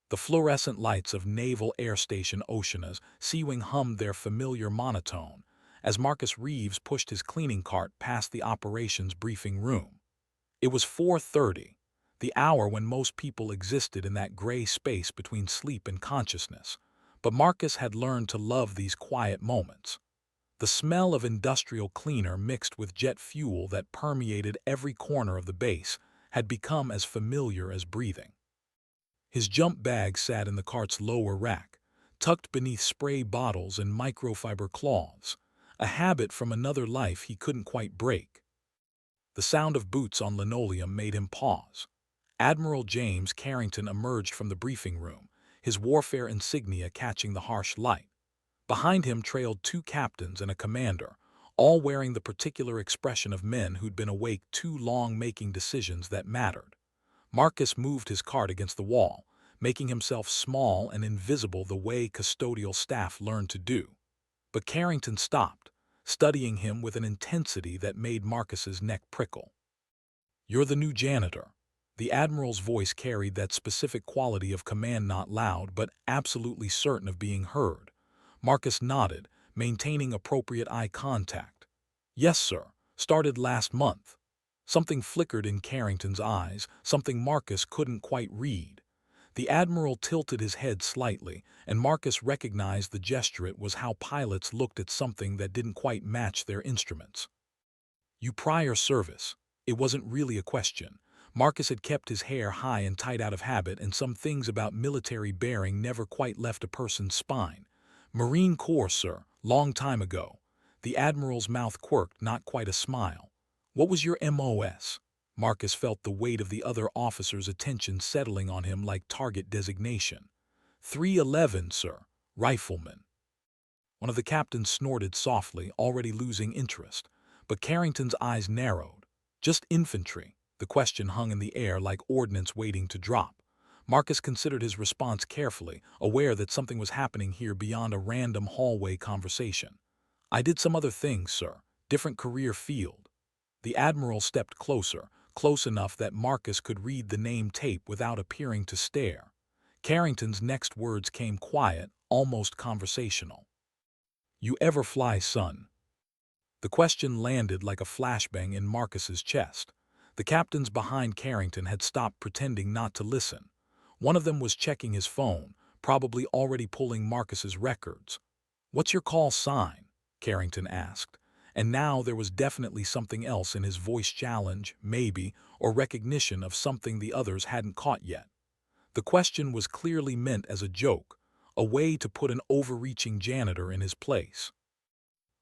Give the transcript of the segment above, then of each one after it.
The fluorescent lights of Naval Air Station Oceana's Sea-Wing hummed their familiar monotone as Marcus Reeves pushed his cleaning cart past the operations briefing room. It was 4:30, the hour when most people existed in that gray space between sleep and consciousness, but Marcus had learned to love these quiet moments. The smell of industrial cleaner mixed with jet fuel that permeated every corner of the base had become as familiar as breathing. His jump bag sat in the cart's lower rack, tucked beneath spray bottles and microfiber cloths, a habit from another life he couldn't quite break. The sound of boots on linoleum made him pause. Admiral James Carrington emerged from the briefing room, his warfare insignia catching the harsh light. Behind him trailed two captains and a commander, all wearing the particular expression of men who'd been awake too long making decisions that mattered. Marcus moved his cart against the wall, making himself small and invisible the way custodial staff learned to do. But Carrington stopped, studying him with an intensity that made Marcus's neck prickle. "You're the new janitor." The Admiral's voice carried that specific quality of command, not loud but absolutely certain of being heard. Marcus nodded, maintaining appropriate eye contact. "Yes, sir. Started last month." Something flickered in Carrington's eyes, something Marcus couldn't quite read. The Admiral tilted his head slightly, and Marcus recognized the gesture. It was how pilots looked at something that didn't quite match their instruments. "You prior service." It wasn't really a question. Marcus had kept his hair high and tight out of habit, and some things about military bearing never quite left a person's spine. "Marine Corps, sir, long time ago." The Admiral's mouth quirked, not quite a smile. "What was your MOS?" Marcus felt the weight of the other officer's attention settling on him like target designation. 311, sir, rifleman." One of the captains snorted softly, already losing interest, but Carrington's eyes narrowed. "Just infantry." The question hung in the air like ordnance waiting to drop. Marcus considered his response carefully, aware that something was happening here beyond a random hallway conversation. "I did some other things, sir. Different career field." The Admiral stepped closer, close enough that Marcus could read the name tape without appearing to stare. Carrington's next words came quiet, almost conversational. "You ever fly, son?" The question landed like a flashbang in Marcus's chest. The captains behind Carrington had stopped pretending not to listen. One of them was checking his phone, probably already pulling Marcus's records. "What's your call sign?" Carrington asked. And now there was definitely something else in his voice, challenge, maybe, or recognition of something the others hadn't caught yet. The question was clearly meant as a joke, a way to put an overreaching janitor in his place.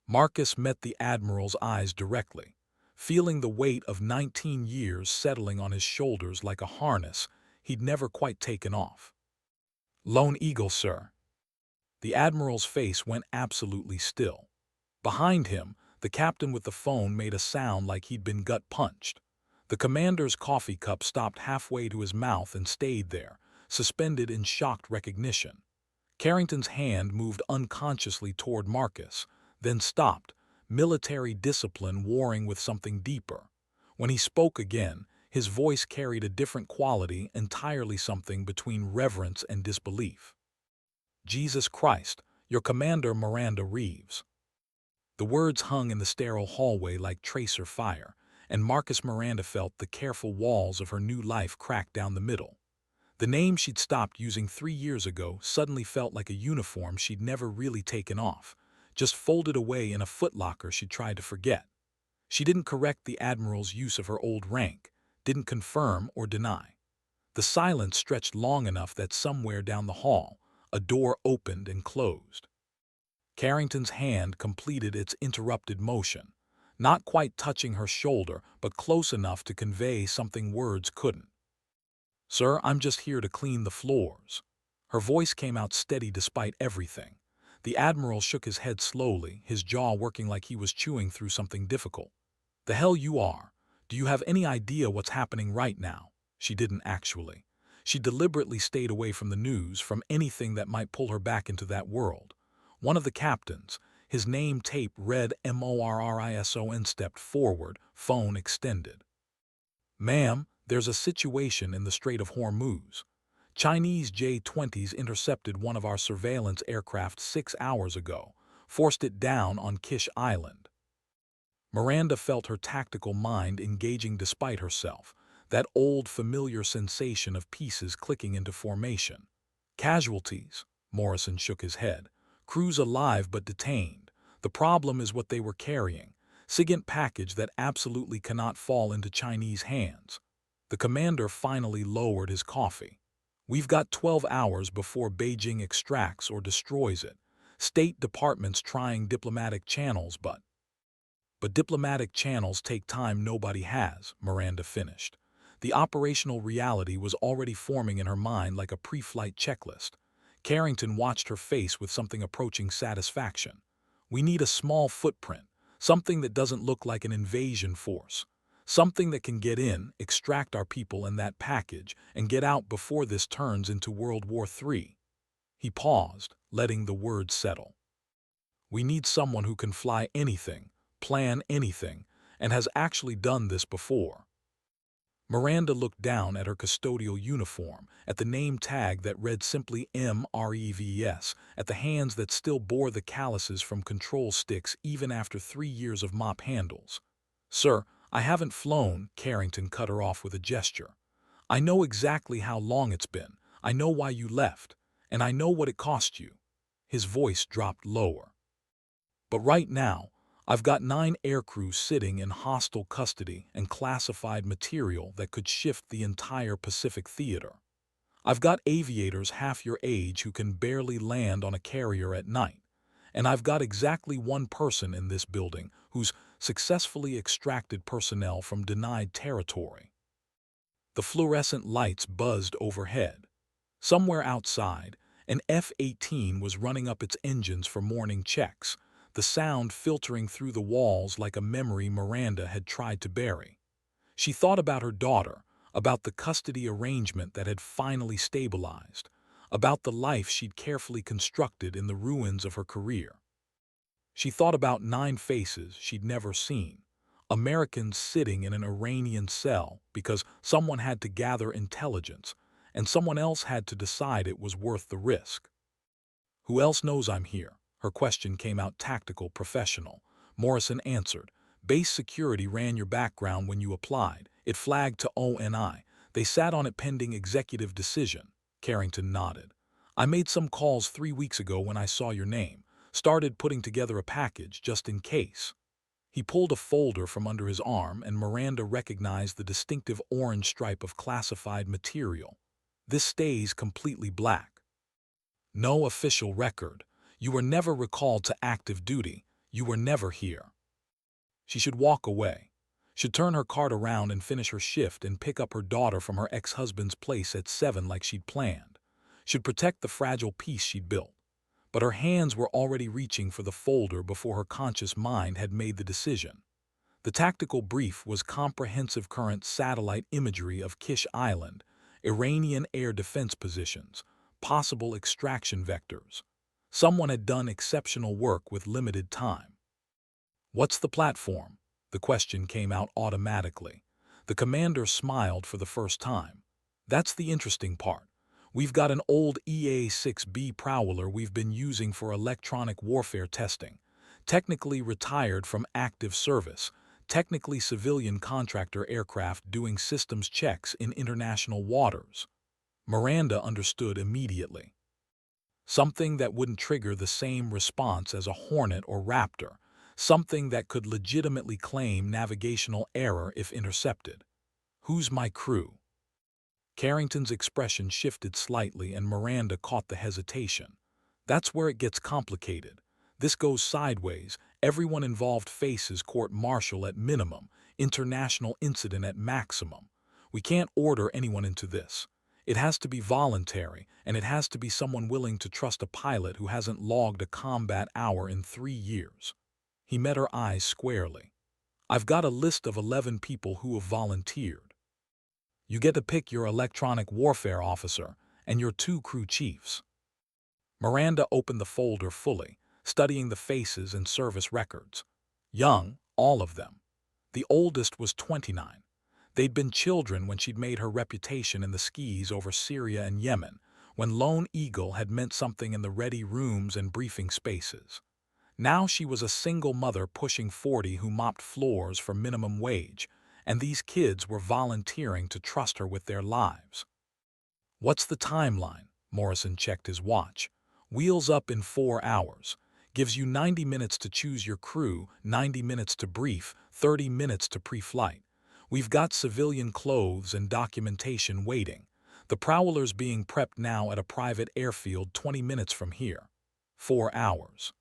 Marcus met the Admiral's eyes directly. Feeling the weight of 19 years settling on his shoulders like a harness he'd never quite taken off. "Lone Eagle, sir." The Admiral's face went absolutely still. Behind him, the captain with the phone made a sound like he'd been gut-punched. The commander's coffee cup stopped halfway to his mouth and stayed there, suspended in shocked recognition. Carrington's hand moved unconsciously toward Marcus, then stopped, military discipline warring with something deeper. When he spoke again, his voice carried a different quality, entirely something between reverence and disbelief. "Jesus Christ, your commander Miranda Reeves." The words hung in the sterile hallway like tracer fire, and Marcus Miranda felt the careful walls of her new life crack down the middle. The name she'd stopped using 3 years ago suddenly felt like a uniform she'd never really taken off, just folded away in a footlocker she'd tried to forget. She didn't correct the Admiral's use of her old rank, didn't confirm or deny. The silence stretched long enough that somewhere down the hall, a door opened and closed. Carrington's hand completed its interrupted motion, not quite touching her shoulder, but close enough to convey something words couldn't. "Sir, I'm just here to clean the floors." Her voice came out steady despite everything. The Admiral shook his head slowly, his jaw working like he was chewing through something difficult. "The hell you are. Do you have any idea what's happening right now?" She didn't actually. She deliberately stayed away from the news, from anything that might pull her back into that world. One of the captains, his name tape read MORRISON, stepped forward, phone extended. "Ma'am, there's a situation in the Strait of Hormuz." Chinese J-20s intercepted one of our surveillance aircraft 6 hours ago, forced it down on Kish Island. Miranda felt her tactical mind engaging despite herself, that old familiar sensation of pieces clicking into formation. Casualties, Morrison shook his head. Crews alive but detained. The problem is what they were carrying. SIGINT package that absolutely cannot fall into Chinese hands. The commander finally lowered his coffee. We've got 12 hours before Beijing extracts or destroys it. State departments trying diplomatic channels, but diplomatic channels take time nobody has, Miranda finished. The operational reality was already forming in her mind like a pre-flight checklist. Carrington watched her face with something approaching satisfaction. We need a small footprint, something that doesn't look like an invasion force. Something that can get in, extract our people and that package, and get out before this turns into World War III. He paused, letting the words settle. We need someone who can fly anything, plan anything, and has actually done this before. Miranda looked down at her custodial uniform, at the name tag that read simply MREVS, at the hands that still bore the calluses from control sticks even after 3 years of mop handles. Sir, I haven't flown, Carrington cut her off with a gesture. I know exactly how long it's been. I know why you left, and I know what it cost you. His voice dropped lower. But right now, I've got 9 aircrew sitting in hostile custody and classified material that could shift the entire Pacific theater. I've got aviators half your age who can barely land on a carrier at night. And I've got exactly one person in this building who's successfully extracted personnel from denied territory. The fluorescent lights buzzed overhead. Somewhere outside, an F-18 was running up its engines for morning checks, the sound filtering through the walls like a memory Miranda had tried to bury. She thought about her daughter, about the custody arrangement that had finally stabilized, about the life she'd carefully constructed in the ruins of her career. She thought about 9 faces she'd never seen, Americans sitting in an Iranian cell because someone had to gather intelligence, and someone else had to decide it was worth the risk. Who else knows I'm here? Her question came out tactical, professional. Morrison answered. Base security ran your background when you applied. It flagged to ONI. They sat on it pending executive decision. Carrington nodded. I made some calls 3 weeks ago when I saw your name. Started putting together a package just in case. He pulled a folder from under his arm and Miranda recognized the distinctive orange stripe of classified material. This stays completely black. No official record. You were never recalled to active duty. You were never here. She should walk away. Should turn her cart around and finish her shift and pick up her daughter from her ex-husband's place at 7 like she'd planned. Should protect the fragile peace she'd built. But her hands were already reaching for the folder before her conscious mind had made the decision. The tactical brief was comprehensive current satellite imagery of Kish Island, Iranian air defense positions, possible extraction vectors. Someone had done exceptional work with limited time. What's the platform? The question came out automatically. The commander smiled for the first time. That's the interesting part. We've got an old EA-6B Prowler we've been using for electronic warfare testing, technically retired from active service, technically civilian contractor aircraft doing systems checks in international waters. Miranda understood immediately. Something that wouldn't trigger the same response as a Hornet or Raptor, something that could legitimately claim navigational error if intercepted. Who's my crew? Carrington's expression shifted slightly and Miranda caught the hesitation. That's where it gets complicated. This goes sideways. Everyone involved faces court-martial at minimum, international incident at maximum. We can't order anyone into this. It has to be voluntary, and it has to be someone willing to trust a pilot who hasn't logged a combat hour in 3 years. He met her eyes squarely. I've got a list of 11 people who have volunteered. You get to pick your electronic warfare officer and your 2 crew chiefs. Miranda opened the folder fully, studying the faces and service records. Young, all of them. The oldest was 29. They'd been children when she'd made her reputation in the skis over Syria and Yemen, when Lone Eagle had meant something in the ready rooms and briefing spaces. Now she was a single mother pushing 40 who mopped floors for minimum wage, and these kids were volunteering to trust her with their lives. What's the timeline? Morrison checked his watch. Wheels up in 4 hours. Gives you 90 minutes to choose your crew, 90 minutes to brief, 30 minutes to pre-flight. We've got civilian clothes and documentation waiting. The Prowler's being prepped now at a private airfield 20 minutes from here. 4 hours.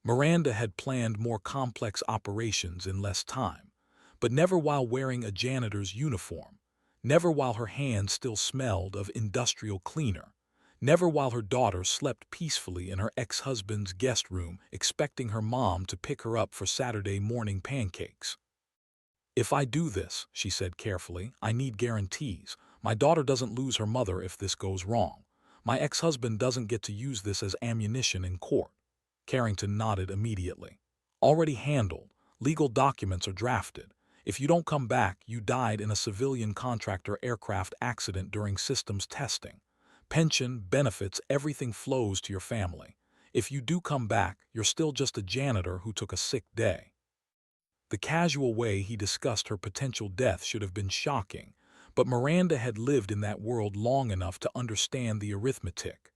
Miranda had planned more complex operations in less time, but never while wearing a janitor's uniform, never while her hands still smelled of industrial cleaner, never while her daughter slept peacefully in her ex-husband's guest room expecting her mom to pick her up for Saturday morning pancakes. "If I do this," she said carefully, "I need guarantees. My daughter doesn't lose her mother if this goes wrong. My ex-husband doesn't get to use this as ammunition in court." Carrington nodded immediately. "Already handled. Legal documents are drafted. If you don't come back, you died in a civilian contractor aircraft accident during systems testing. Pension, benefits, everything flows to your family. If you do come back, you're still just a janitor who took a sick day." The casual way he discussed her potential death should have been shocking, but Miranda had lived in that world long enough to understand the arithmetic.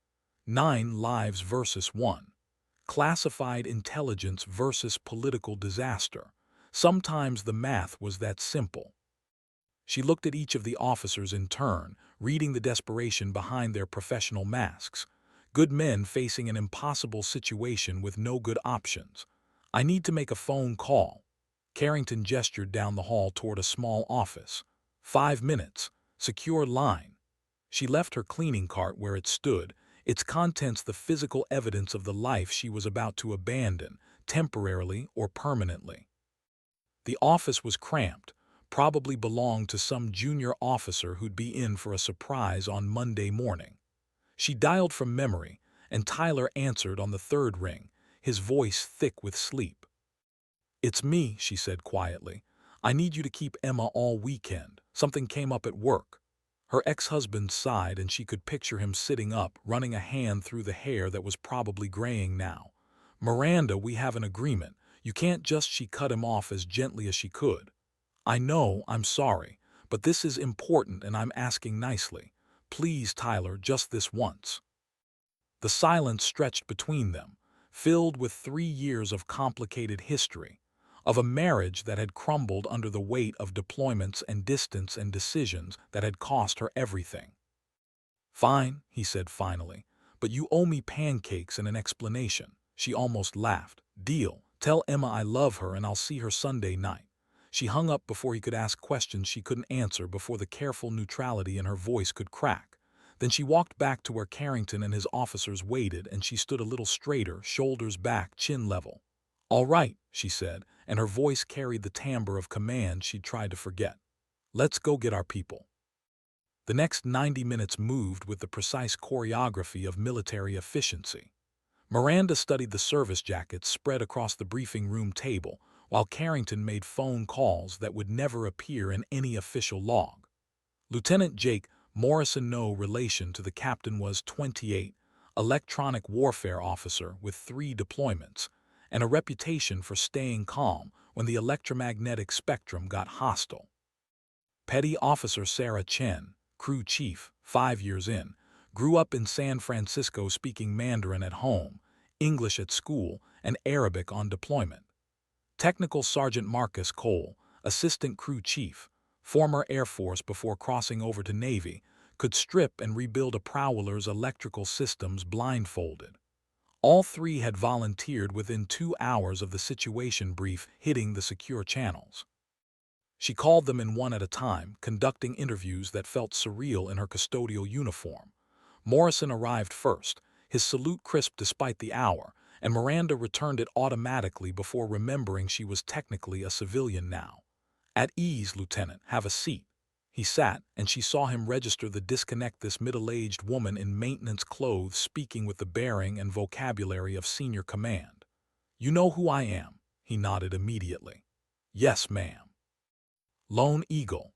9 lives versus 1. Classified intelligence versus political disaster. Sometimes the math was that simple. She looked at each of the officers in turn, reading the desperation behind their professional masks. Good men facing an impossible situation with no good options. "I need to make a phone call." Carrington gestured down the hall toward a small office. 5 minutes. Secure line. She left her cleaning cart where it stood, its contents the physical evidence of the life she was about to abandon, temporarily or permanently. The office was cramped, probably belonged to some junior officer who'd be in for a surprise on Monday morning. She dialed from memory, and Tyler answered on the 3rd ring, his voice thick with sleep. "It's me," she said quietly. "I need you to keep Emma all weekend. Something came up at work." Her ex-husband sighed, and she could picture him sitting up, running a hand through the hair that was probably graying now. "Miranda, we have an agreement. You can't just..." She cut him off as gently as she could. "I know, I'm sorry, but this is important and I'm asking nicely. Please, Tyler, just this once." The silence stretched between them, filled with 3 years of complicated history, of a marriage that had crumbled under the weight of deployments and distance and decisions that had cost her everything. "Fine," he said finally, "but you owe me pancakes and an explanation." She almost laughed. "Deal. Tell Emma I love her and I'll see her Sunday night." She hung up before he could ask questions she couldn't answer, before the careful neutrality in her voice could crack. Then she walked back to where Carrington and his officers waited, and she stood a little straighter, shoulders back, chin level. "All right," she said, and her voice carried the timbre of command she'd tried to forget. "Let's go get our people." The next 90 minutes moved with the precise choreography of military efficiency. Miranda studied the service jackets spread across the briefing room table, while Carrington made phone calls that would never appear in any official log. Lieutenant Jake Morrison, no relation to the captain, was 28, electronic warfare officer with 3 deployments, and a reputation for staying calm when the electromagnetic spectrum got hostile. Petty Officer Sarah Chen, crew chief, 5 years in, grew up in San Francisco speaking Mandarin at home, English at school, and Arabic on deployment. Technical Sergeant Marcus Cole, assistant crew chief, former Air Force before crossing over to Navy, could strip and rebuild a Prowler's electrical systems blindfolded. All 3 had volunteered within 2 hours of the situation brief hitting the secure channels. She called them in one at a time, conducting interviews that felt surreal in her custodial uniform. Morrison arrived first, his salute crisp despite the hour, and Miranda returned it automatically before remembering she was technically a civilian now. "At ease, Lieutenant, have a seat." He sat, and she saw him register the disconnect, this middle-aged woman in maintenance clothes speaking with the bearing and vocabulary of senior command. "You know who I am?" He nodded immediately. "Yes, ma'am." "Lone Eagle."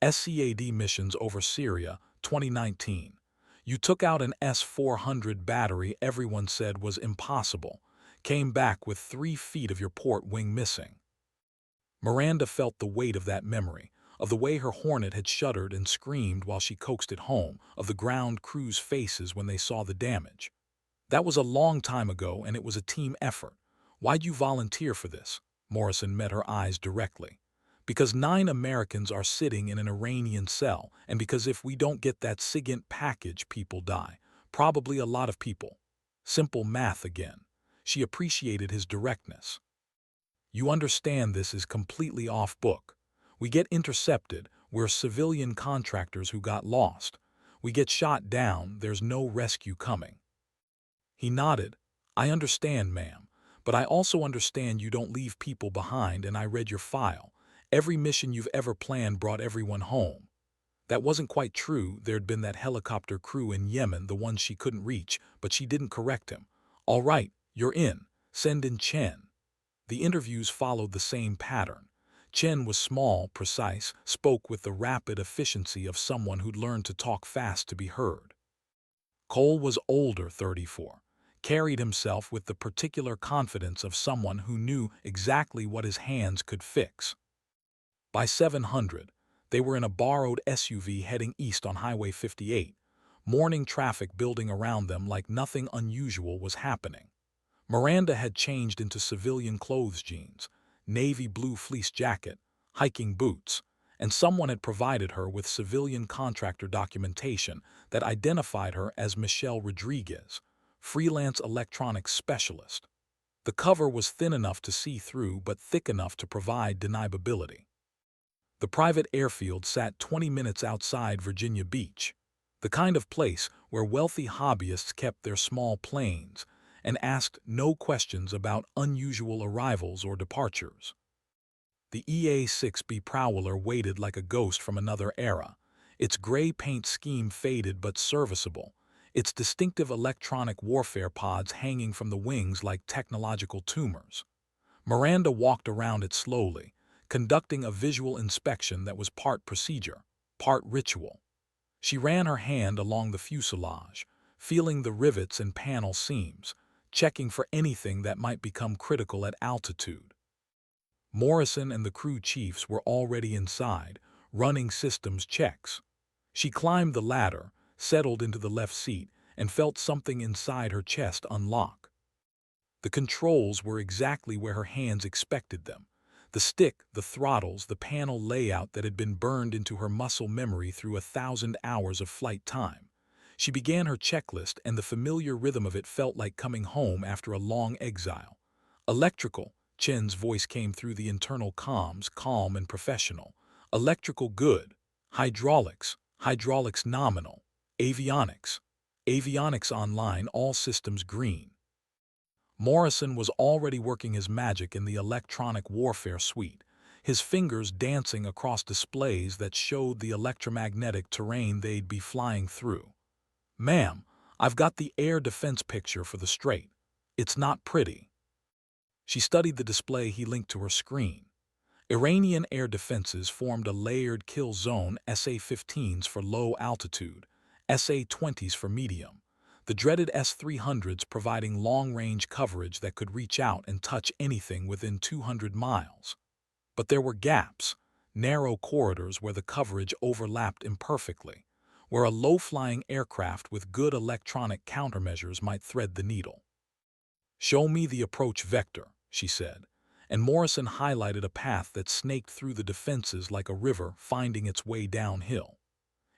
SCAD missions over Syria, 2019. You took out an S-400 battery everyone said was impossible. Came back with 3 feet of your port wing missing. Miranda felt the weight of that memory, of the way her Hornet had shuddered and screamed while she coaxed it home, of the ground crew's faces when they saw the damage. That was a long time ago, and it was a team effort. Why'd you volunteer for this? Morrison met her eyes directly. Because 9 Americans are sitting in an Iranian cell, and because if we don't get that SIGINT package, people die. Probably a lot of people. Simple math again. She appreciated his directness. You understand this is completely off book. We get intercepted, we're civilian contractors who got lost. We get shot down, there's no rescue coming. He nodded. I understand, ma'am, but I also understand you don't leave people behind, and I read your file. Every mission you've ever planned brought everyone home. That wasn't quite true. There'd been that helicopter crew in Yemen, the one she couldn't reach, but she didn't correct him. All right, you're in. Send in Chen. The interviews followed the same pattern. Chen was small, precise, spoke with the rapid efficiency of someone who'd learned to talk fast to be heard. Cole was older, 34, carried himself with the particular confidence of someone who knew exactly what his hands could fix. By 700, they were in a borrowed SUV heading east on Highway 58, morning traffic building around them like nothing unusual was happening. Miranda had changed into civilian clothes, jeans, navy blue fleece jacket, hiking boots, and someone had provided her with civilian contractor documentation that identified her as Michelle Rodriguez, freelance electronics specialist. The cover was thin enough to see through but thick enough to provide deniability. The private airfield sat 20 minutes outside Virginia Beach, the kind of place where wealthy hobbyists kept their small planes and asked no questions about unusual arrivals or departures. The EA-6B Prowler waited like a ghost from another era, its gray paint scheme faded but serviceable, its distinctive electronic warfare pods hanging from the wings like technological tumors. Miranda walked around it slowly, conducting a visual inspection that was part procedure, part ritual. She ran her hand along the fuselage, feeling the rivets and panel seams, checking for anything that might become critical at altitude. Morrison and the crew chiefs were already inside, running systems checks. She climbed the ladder, settled into the left seat, and felt something inside her chest unlock. The controls were exactly where her hands expected them. The stick, the throttles, the panel layout that had been burned into her muscle memory through 1,000 hours of flight time. She began her checklist, and the familiar rhythm of it felt like coming home after a long exile. Electrical, Chen's voice came through the internal comms, calm and professional. Electrical good. Hydraulics, hydraulics nominal. Avionics, avionics online, all systems green. Morrison was already working his magic in the electronic warfare suite, his fingers dancing across displays that showed the electromagnetic terrain they'd be flying through. Ma'am, I've got the air defense picture for the Strait. It's not pretty. She studied the display he linked to her screen. Iranian air defenses formed a layered kill zone, SA-15s for low altitude, SA-20s for medium, the dreaded S-300s providing long-range coverage that could reach out and touch anything within 200 miles. But there were gaps, narrow corridors where the coverage overlapped imperfectly, where a low-flying aircraft with good electronic countermeasures might thread the needle. Show me the approach vector, she said, and Morrison highlighted a path that snaked through the defenses like a river finding its way downhill.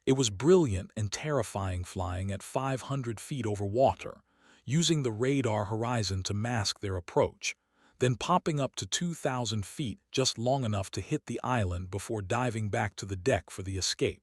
It was brilliant and terrifying, flying at 500 feet over water, using the radar horizon to mask their approach, then popping up to 2,000 feet just long enough to hit the island before diving back to the deck for the escape.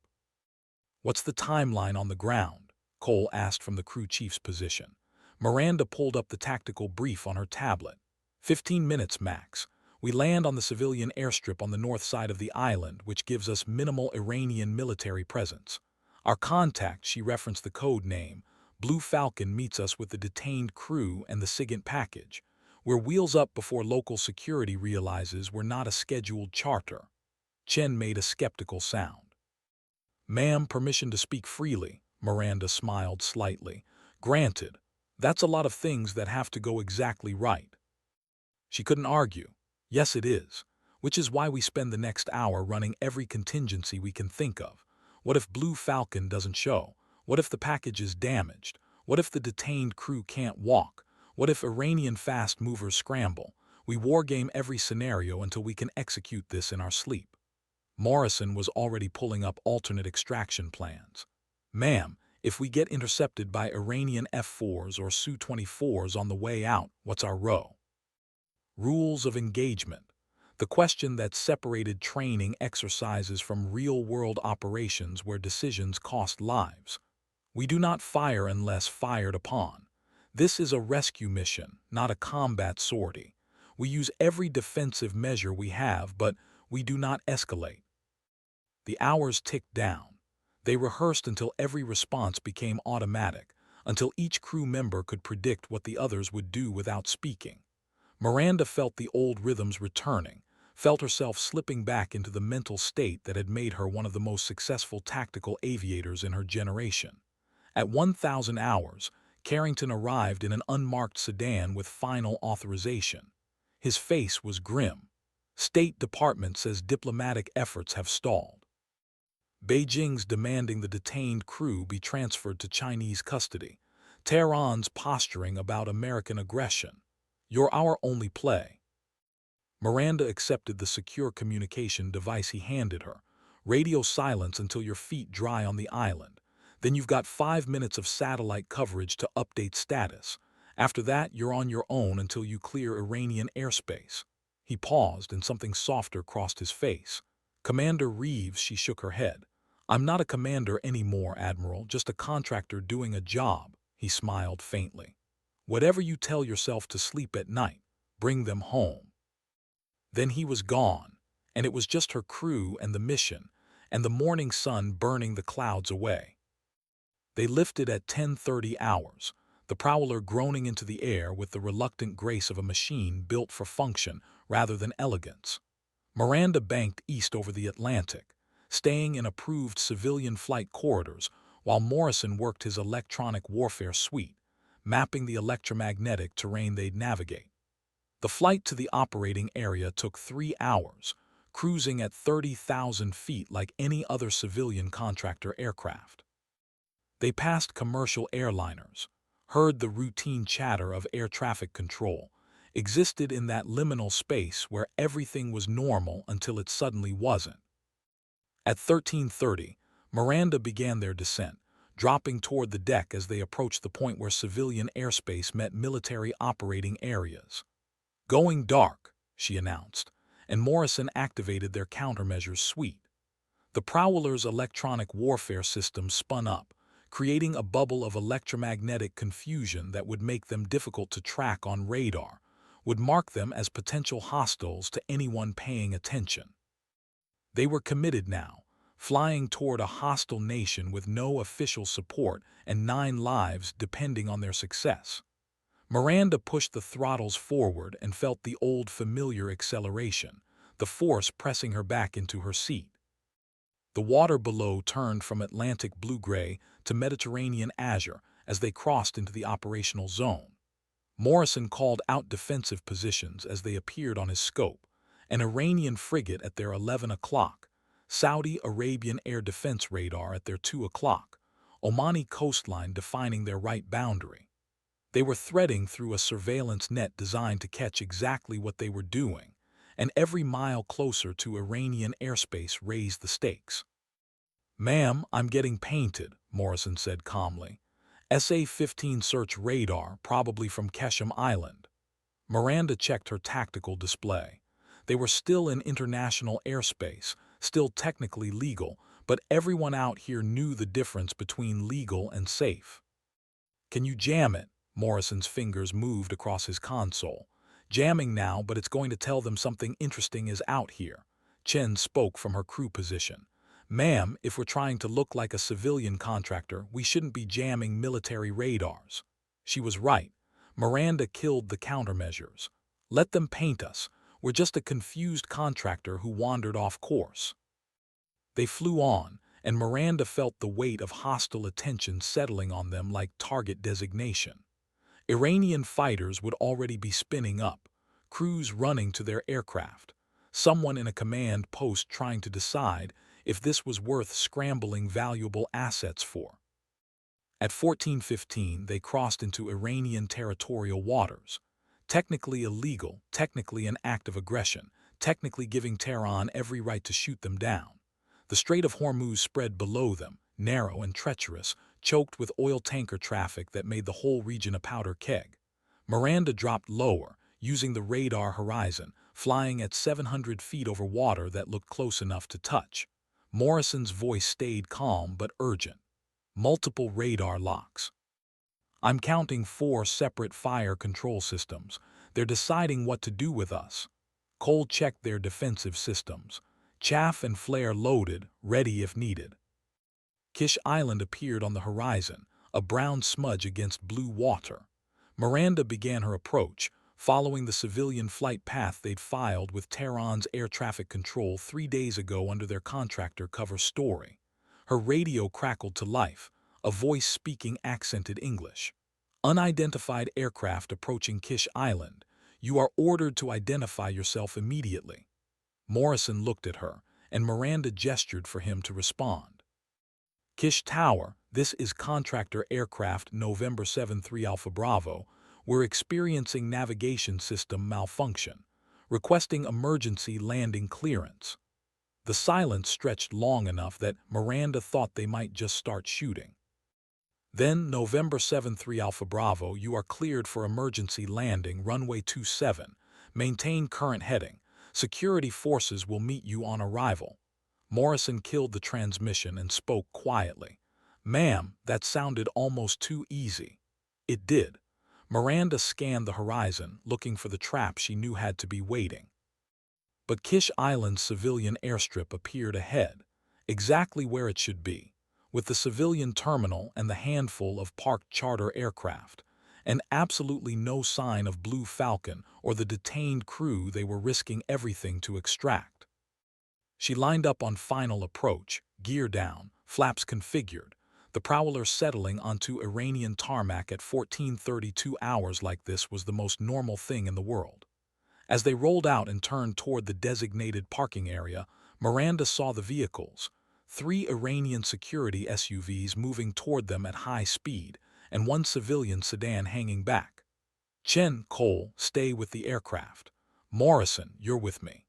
What's the timeline on the ground? Cole asked from the crew chief's position. Miranda pulled up the tactical brief on her tablet. 15 minutes max. We land on the civilian airstrip on the north side of the island, which gives us minimal Iranian military presence. Our contact, she referenced the code name, Blue Falcon, meets us with the detained crew and the SIGINT package. We're wheels up before local security realizes we're not a scheduled charter. Chen made a skeptical sound. Ma'am, permission to speak freely. Miranda smiled slightly. Granted. That's a lot of things that have to go exactly right. She couldn't argue. Yes, it is. Which is why we spend the next hour running every contingency we can think of. What if Blue Falcon doesn't show? What if the package is damaged? What if the detained crew can't walk? What if Iranian fast movers scramble? We wargame every scenario until we can execute this in our sleep. Morrison was already pulling up alternate extraction plans. Ma'am, if we get intercepted by Iranian F-4s or Su-24s on the way out, what's our row? Rules of engagement. The question that separated training exercises from real-world operations where decisions cost lives. We do not fire unless fired upon. This is a rescue mission, not a combat sortie. We use every defensive measure we have, but we do not escalate. The hours ticked down. They rehearsed until every response became automatic, until each crew member could predict what the others would do without speaking. Miranda felt the old rhythms returning, felt herself slipping back into the mental state that had made her one of the most successful tactical aviators in her generation. At 1,000 hours, Carrington arrived in an unmarked sedan with final authorization. His face was grim. State Department says diplomatic efforts have stalled. Beijing's demanding the detained crew be transferred to Chinese custody. Tehran's posturing about American aggression. You're our only play. Miranda accepted the secure communication device he handed her. Radio silence until your feet dry on the island. Then you've got 5 minutes of satellite coverage to update status. After that, you're on your own until you clear Iranian airspace. He paused and something softer crossed his face. Commander Reeves, she shook her head. I'm not a commander anymore, Admiral, just a contractor doing a job, he smiled faintly. Whatever you tell yourself to sleep at night, bring them home. Then he was gone, and it was just her crew and the mission, and the morning sun burning the clouds away. They lifted at 10:30 hours, the prowler groaning into the air with the reluctant grace of a machine built for function rather than elegance. Miranda banked east over the Atlantic, staying in approved civilian flight corridors while Morrison worked his electronic warfare suite, mapping the electromagnetic terrain they'd navigate. The flight to the operating area took 3 hours, cruising at 30,000 feet like any other civilian contractor aircraft. They passed commercial airliners, heard the routine chatter of air traffic control, existed in that liminal space where everything was normal until it suddenly wasn't. At 13:30, Miranda began their descent, dropping toward the deck as they approached the point where civilian airspace met military operating areas. Going dark, she announced, and Morrison activated their countermeasures suite. The Prowler's electronic warfare system spun up, creating a bubble of electromagnetic confusion that would make them difficult to track on radar, would mark them as potential hostiles to anyone paying attention. They were committed now, flying toward a hostile nation with no official support and 9 lives depending on their success. Miranda pushed the throttles forward and felt the old familiar acceleration, the force pressing her back into her seat. The water below turned from Atlantic blue-gray to Mediterranean azure as they crossed into the operational zone. Morrison called out defensive positions as they appeared on his scope, an Iranian frigate at their 11 o'clock, Saudi Arabian air defense radar at their 2 o'clock, Omani coastline defining their right boundary. They were threading through a surveillance net designed to catch exactly what they were doing, and every mile closer to Iranian airspace raised the stakes. "Ma'am, I'm getting painted," Morrison said calmly. SA-15 search radar, probably from Keshem Island. Miranda checked her tactical display. They were still in international airspace, still technically legal, but everyone out here knew the difference between legal and safe. "Can you jam it?" Morrison's fingers moved across his console. "Jamming now, but it's going to tell them something interesting is out here." Chen spoke from her crew position. "Ma'am, if we're trying to look like a civilian contractor, we shouldn't be jamming military radars." She was right. Miranda killed the countermeasures. Let them paint us. We're just a confused contractor who wandered off course. They flew on, and Miranda felt the weight of hostile attention settling on them like target designation. Iranian fighters would already be spinning up, crews running to their aircraft, someone in a command post trying to decide if this was worth scrambling valuable assets for. At 14:15, they crossed into Iranian territorial waters. Technically illegal, technically an act of aggression, technically giving Tehran every right to shoot them down. The Strait of Hormuz spread below them, narrow and treacherous, choked with oil tanker traffic that made the whole region a powder keg. Miranda dropped lower, using the radar horizon, flying at 700 feet over water that looked close enough to touch. Morrison's voice stayed calm but urgent. Multiple radar locks. I'm counting 4 separate fire control systems. They're deciding what to do with us. Cole checked their defensive systems. Chaff and flare loaded, ready if needed. Kish Island appeared on the horizon, a brown smudge against blue water. Miranda began her approach, following the civilian flight path they'd filed with Tehran's air traffic control 3 days ago under their contractor cover story. Her radio crackled to life, a voice speaking accented English. Unidentified aircraft approaching Kish Island. You are ordered to identify yourself immediately. Morrison looked at her, and Miranda gestured for him to respond. Kish Tower, this is contractor aircraft November 73 Alpha Bravo. We're experiencing navigation system malfunction. Requesting emergency landing clearance. The silence stretched long enough that Miranda thought they might just start shooting. Then, November 73 Alpha Bravo, you are cleared for emergency landing, runway 27. Maintain current heading. Security forces will meet you on arrival. Morrison killed the transmission and spoke quietly. Ma'am, that sounded almost too easy. It did. Miranda scanned the horizon, looking for the trap she knew had to be waiting. But Kish Island's civilian airstrip appeared ahead, exactly where it should be, with the civilian terminal and the handful of parked charter aircraft, and absolutely no sign of Blue Falcon or the detained crew they were risking everything to extract. She lined up on final approach, gear down, flaps configured, the prowler settling onto Iranian tarmac at 14:32 hours like this was the most normal thing in the world. As they rolled out and turned toward the designated parking area, Miranda saw the vehicles, 3 Iranian security SUVs moving toward them at high speed, and 1 civilian sedan hanging back. Chen, Cole, stay with the aircraft. Morrison, you're with me.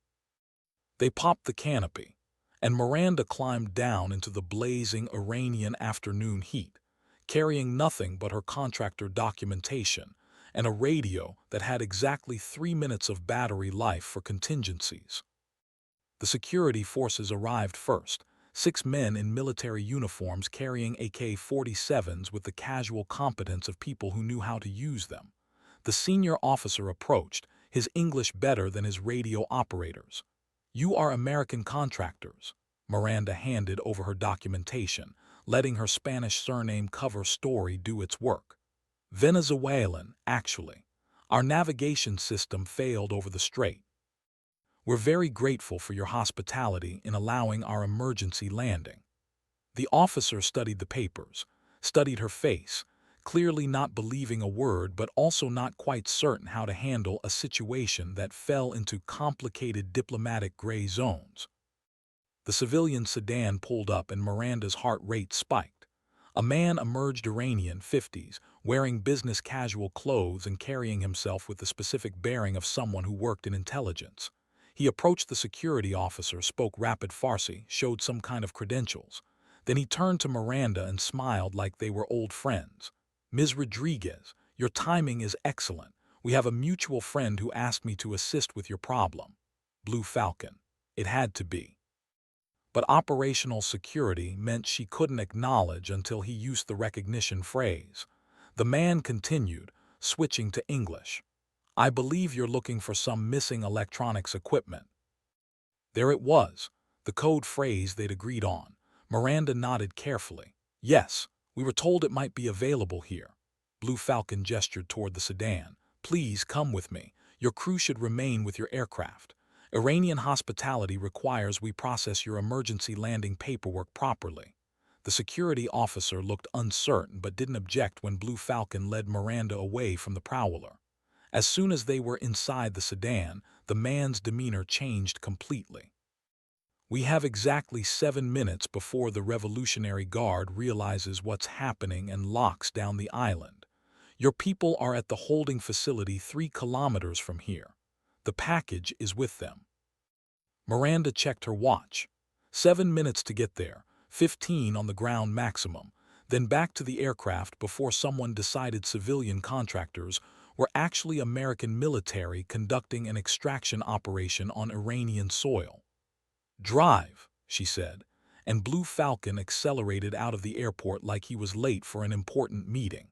They popped the canopy, and Miranda climbed down into the blazing Iranian afternoon heat, carrying nothing but her contractor documentation and a radio that had exactly 3 minutes of battery life for contingencies. The security forces arrived first, 6 men in military uniforms carrying AK-47s with the casual competence of people who knew how to use them. The senior officer approached, his English better than his radio operators. You are American contractors. Miranda handed over her documentation, letting her Spanish surname cover story do its work. Venezuelan, actually. Our navigation system failed over the strait. We're very grateful for your hospitality in allowing our emergency landing. The officer studied the papers, studied her face, clearly not believing a word but also not quite certain how to handle a situation that fell into complicated diplomatic gray zones. The civilian sedan pulled up and Miranda's heart rate spiked. A man emerged, Iranian, 50s, wearing business casual clothes and carrying himself with the specific bearing of someone who worked in intelligence. He approached the security officer, spoke rapid Farsi, showed some kind of credentials. Then he turned to Miranda and smiled like they were old friends. Ms. Rodriguez, your timing is excellent. We have a mutual friend who asked me to assist with your problem. Blue Falcon. It had to be. But operational security meant she couldn't acknowledge until he used the recognition phrase. The man continued, switching to English. I believe you're looking for some missing electronics equipment. There it was, the code phrase they'd agreed on. Miranda nodded carefully. Yes, we were told it might be available here. Blue Falcon gestured toward the sedan. Please come with me. Your crew should remain with your aircraft. Iranian hospitality requires we process your emergency landing paperwork properly. The security officer looked uncertain but didn't object when Blue Falcon led Miranda away from the prowler. As soon as they were inside the sedan, the man's demeanor changed completely. We have exactly 7 minutes before the Revolutionary Guard realizes what's happening and locks down the island. Your people are at the holding facility 3 kilometers from here. The package is with them. Miranda checked her watch. 7 minutes to get there, 15 on the ground maximum, then back to the aircraft before someone decided civilian contractors were actually American military conducting an extraction operation on Iranian soil. "Drive," she said, and Blue Falcon accelerated out of the airport like he was late for an important meeting.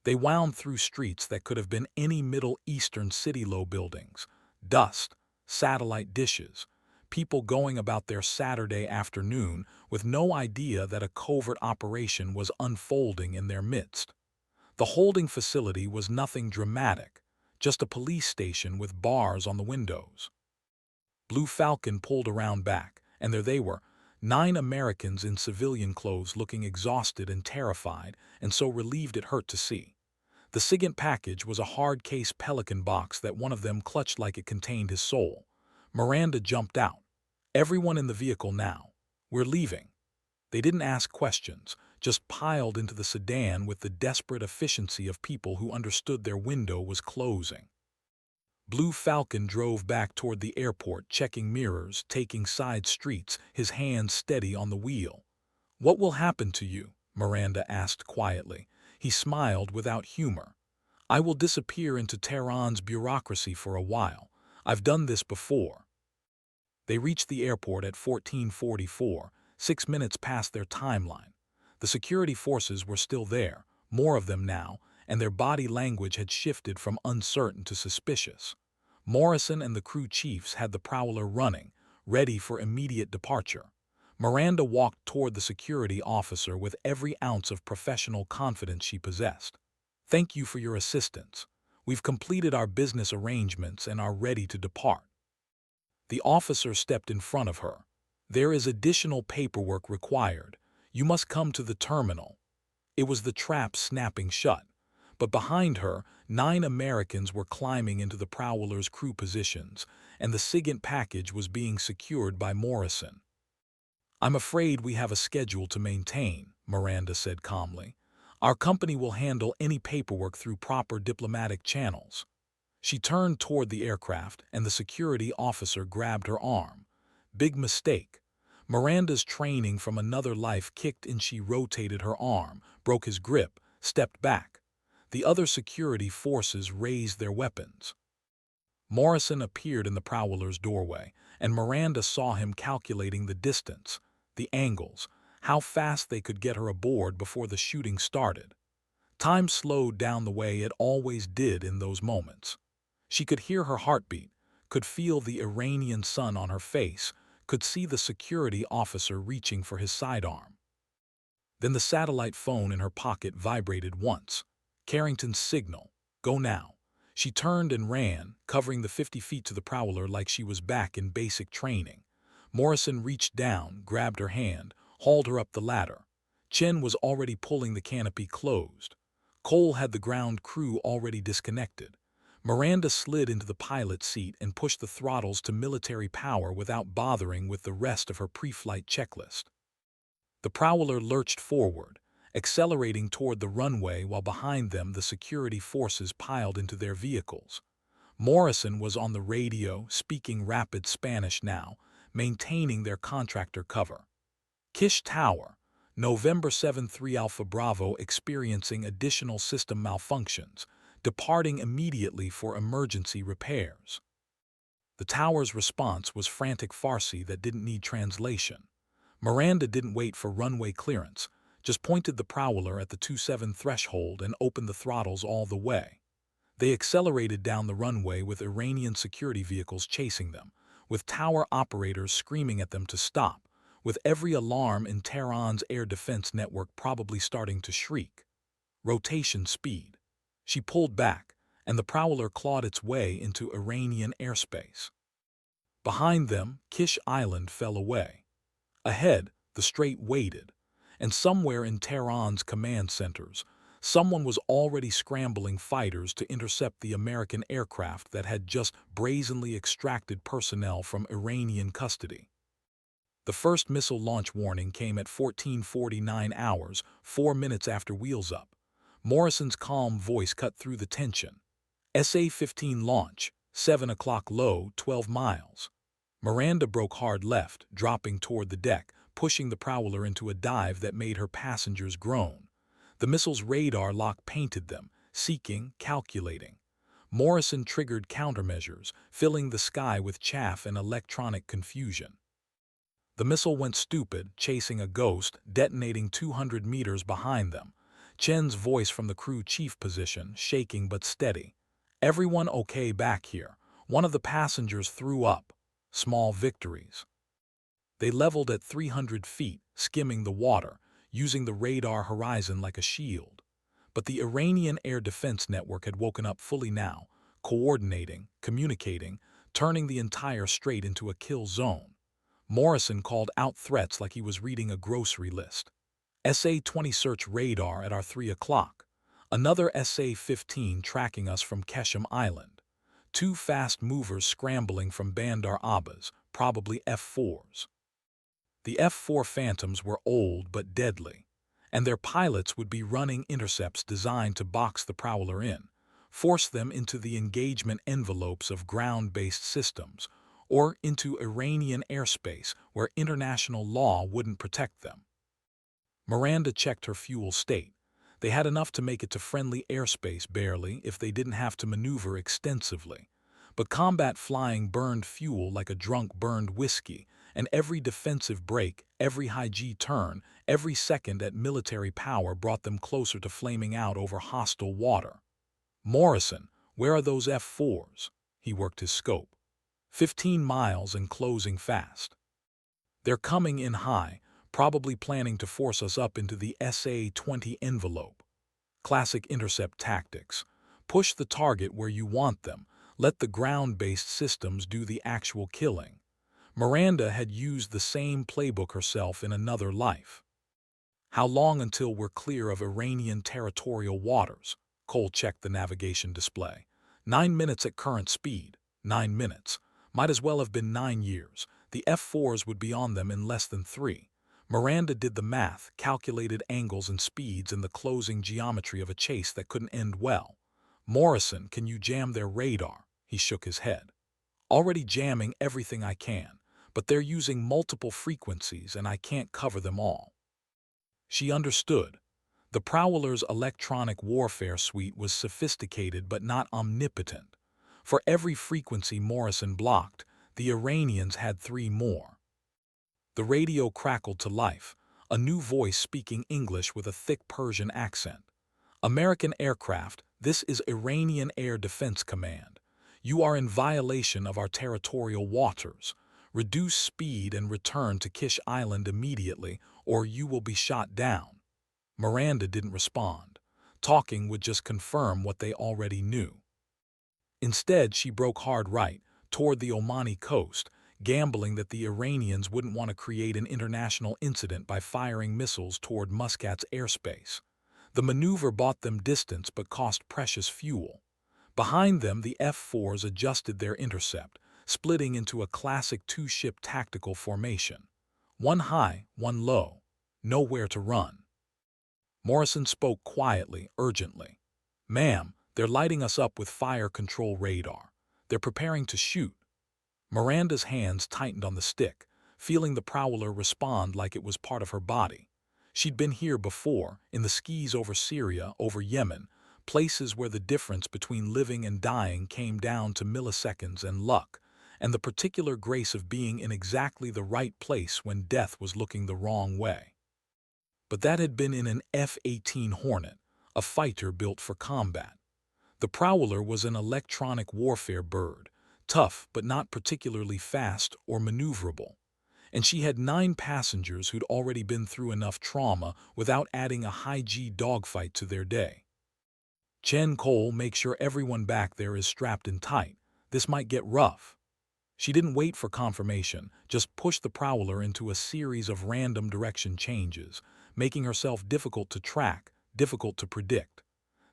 They wound through streets that could have been any Middle Eastern city, low buildings, dust, satellite dishes, people going about their Saturday afternoon with no idea that a covert operation was unfolding in their midst. The holding facility was nothing dramatic, just a police station with bars on the windows. Blue Falcon pulled around back, and there they were, 9 Americans in civilian clothes looking exhausted and terrified, and so relieved it hurt to see. The SIGINT package was a hard-case Pelican box that one of them clutched like it contained his soul. Miranda jumped out. "Everyone in the vehicle now. We're leaving." They didn't ask questions, just piled into the sedan with the desperate efficiency of people who understood their window was closing. Blue Falcon drove back toward the airport, checking mirrors, taking side streets, his hands steady on the wheel. "What will happen to you?" Miranda asked quietly. He smiled without humor. "I will disappear into Tehran's bureaucracy for a while. I've done this before." They reached the airport at 14:44, 6 minutes past their timeline. The security forces were still there, more of them now, and their body language had shifted from uncertain to suspicious. Morrison and the crew chiefs had the prowler running, ready for immediate departure. Miranda walked toward the security officer with every ounce of professional confidence she possessed. "Thank you for your assistance. We've completed our business arrangements and are ready to depart." The officer stepped in front of her. "There is additional paperwork required. You must come to the terminal." It was the trap snapping shut. But behind her, 9 Americans were climbing into the prowler's crew positions, and the SIGINT package was being secured by Morrison. "I'm afraid we have a schedule to maintain," Miranda said calmly. "Our company will handle any paperwork through proper diplomatic channels." She turned toward the aircraft, and the security officer grabbed her arm. Big mistake. Miranda's training from another life kicked in. She rotated her arm, broke his grip, stepped back. The other security forces raised their weapons. Morrison appeared in the prowler's doorway, and Miranda saw him calculating the distance, the angles, how fast they could get her aboard before the shooting started. Time slowed down the way it always did in those moments. She could hear her heartbeat, could feel the Iranian sun on her face, could see the security officer reaching for his sidearm. Then the satellite phone in her pocket vibrated once. Carrington's signal. "Go now." She turned and ran, covering the 50 feet to the prowler like she was back in basic training. Morrison reached down, grabbed her hand, hauled her up the ladder. Chen was already pulling the canopy closed. Cole had the ground crew already disconnected. Miranda slid into the pilot's seat and pushed the throttles to military power without bothering with the rest of her pre-flight checklist. The prowler lurched forward, accelerating toward the runway while behind them the security forces piled into their vehicles. Morrison was on the radio, speaking rapid Spanish now, maintaining their contractor cover. "Kish Tower, November 7-3 Alpha Bravo experiencing additional system malfunctions, departing immediately for emergency repairs." The tower's response was frantic Farsi that didn't need translation. Miranda didn't wait for runway clearance, just pointed the prowler at the 27 threshold and opened the throttles all the way. They accelerated down the runway with Iranian security vehicles chasing them, with tower operators screaming at them to stop, with every alarm in Tehran's air defense network probably starting to shriek. Rotation speed. She pulled back, and the prowler clawed its way into Iranian airspace. Behind them, Kish Island fell away. Ahead, the strait waited, and somewhere in Tehran's command centers, someone was already scrambling fighters to intercept the American aircraft that had just brazenly extracted personnel from Iranian custody. The first missile launch warning came at 14:49 hours, 4 minutes after wheels up. Morrison's calm voice cut through the tension. SA-15 launch, 7 o'clock low, 12 miles. Miranda broke hard left, dropping toward the deck, pushing the Prowler into a dive that made her passengers groan. The missile's radar lock painted them, seeking, calculating. Morrison triggered countermeasures, filling the sky with chaff and electronic confusion. The missile went stupid, chasing a ghost, detonating 200 meters behind them. Chen's voice from the crew chief position, shaking but steady. "Everyone okay back here?" One of the passengers threw up. "Small victories." They leveled at 300 feet, skimming the water, using the radar horizon like a shield. But the Iranian air defense network had woken up fully now, coordinating, communicating, turning the entire strait into a kill zone. Morrison called out threats like he was reading a grocery list. SA-20 search radar at our 3 o'clock. Another SA-15 tracking us from Keshem Island. 2 fast movers scrambling from Bandar Abbas, probably F-4s. The F-4 Phantoms were old but deadly, and their pilots would be running intercepts designed to box the Prowler in, force them into the engagement envelopes of ground-based systems, or into Iranian airspace where international law wouldn't protect them. Miranda checked her fuel state. They had enough to make it to friendly airspace barely if they didn't have to maneuver extensively. But combat flying burned fuel like a drunk burned whiskey, and every defensive break, every high-G turn, every second at military power brought them closer to flaming out over hostile water. "Morrison, where are those F-4s?" He worked his scope. 15 miles and closing fast. "They're coming in high, probably planning to force us up into the SA-20 envelope." Classic intercept tactics. Push the target where you want them. Let the ground-based systems do the actual killing. Miranda had used the same playbook herself in another life. "How long until we're clear of Iranian territorial waters?" Cole checked the navigation display. 9 minutes at current speed. 9 minutes. Might as well have been 9 years. The F-4s would be on them in less than 3. Miranda did the math, calculated angles and speeds and the closing geometry of a chase that couldn't end well. "Morrison, can you jam their radar?" He shook his head. "Already jamming everything I can, but they're using multiple frequencies and I can't cover them all." She understood. The Prowler's electronic warfare suite was sophisticated but not omnipotent. For every frequency Morrison blocked, the Iranians had 3 more. The radio crackled to life, a new voice speaking English with a thick Persian accent. "American aircraft, this is Iranian Air Defense Command. You are in violation of our territorial waters. Reduce speed and return to Kish Island immediately, or you will be shot down." Miranda didn't respond. Talking would just confirm what they already knew. Instead, she broke hard right, toward the Omani coast, gambling that the Iranians wouldn't want to create an international incident by firing missiles toward Muscat's airspace. The maneuver bought them distance but cost precious fuel. Behind them, the F-4s adjusted their intercept, splitting into a classic 2-ship tactical formation. One high, one low. Nowhere to run. Morrison spoke quietly, urgently. "Ma'am, they're lighting us up with fire control radar. They're preparing to shoot." Miranda's hands tightened on the stick, feeling the Prowler respond like it was part of her body. She'd been here before, in the skis over Syria, over Yemen, places where the difference between living and dying came down to milliseconds and luck, and the particular grace of being in exactly the right place when death was looking the wrong way. But that had been in an F-18 Hornet, a fighter built for combat. The Prowler was an electronic warfare bird, tough but not particularly fast or maneuverable. And she had 9 passengers who'd already been through enough trauma without adding a high-G dogfight to their day. "Chen, Cole, make sure everyone back there is strapped in tight. This might get rough." She didn't wait for confirmation, just pushed the Prowler into a series of random direction changes, making herself difficult to track, difficult to predict.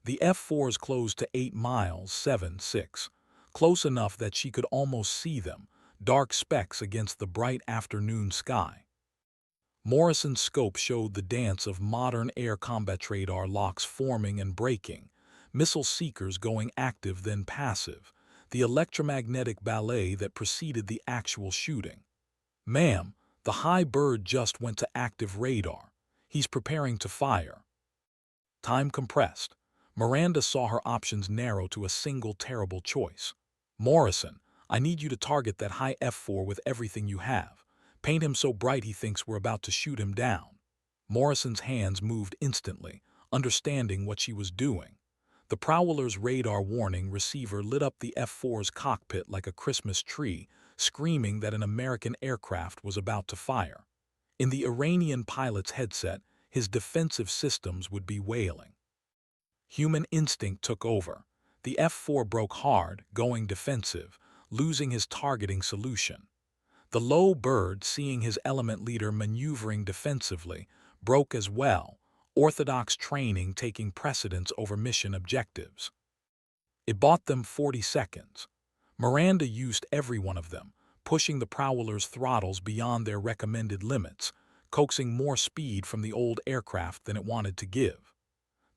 The F-4s closed to 8 miles, 7-6, close enough that she could almost see them, dark specks against the bright afternoon sky. Morrison's scope showed the dance of modern air combat radar locks forming and breaking, missile seekers going active then passive, the electromagnetic ballet that preceded the actual shooting. "Ma'am, the high bird just went to active radar. He's preparing to fire." Time compressed. Miranda saw her options narrow to a single terrible choice. "Morrison, I need you to target that high F-4 with everything you have. Paint him so bright he thinks we're about to shoot him down." Morrison's hands moved instantly, understanding what she was doing. The Prowler's radar warning receiver lit up the F-4's cockpit like a Christmas tree, screaming that an American aircraft was about to fire. In the Iranian pilot's headset, his defensive systems would be wailing. Human instinct took over. The F-4 broke hard, going defensive, losing his targeting solution. The low bird, seeing his element leader maneuvering defensively, broke as well, orthodox training taking precedence over mission objectives. It bought them 40 seconds. Miranda used every one of them, pushing the Prowler's throttles beyond their recommended limits, coaxing more speed from the old aircraft than it wanted to give.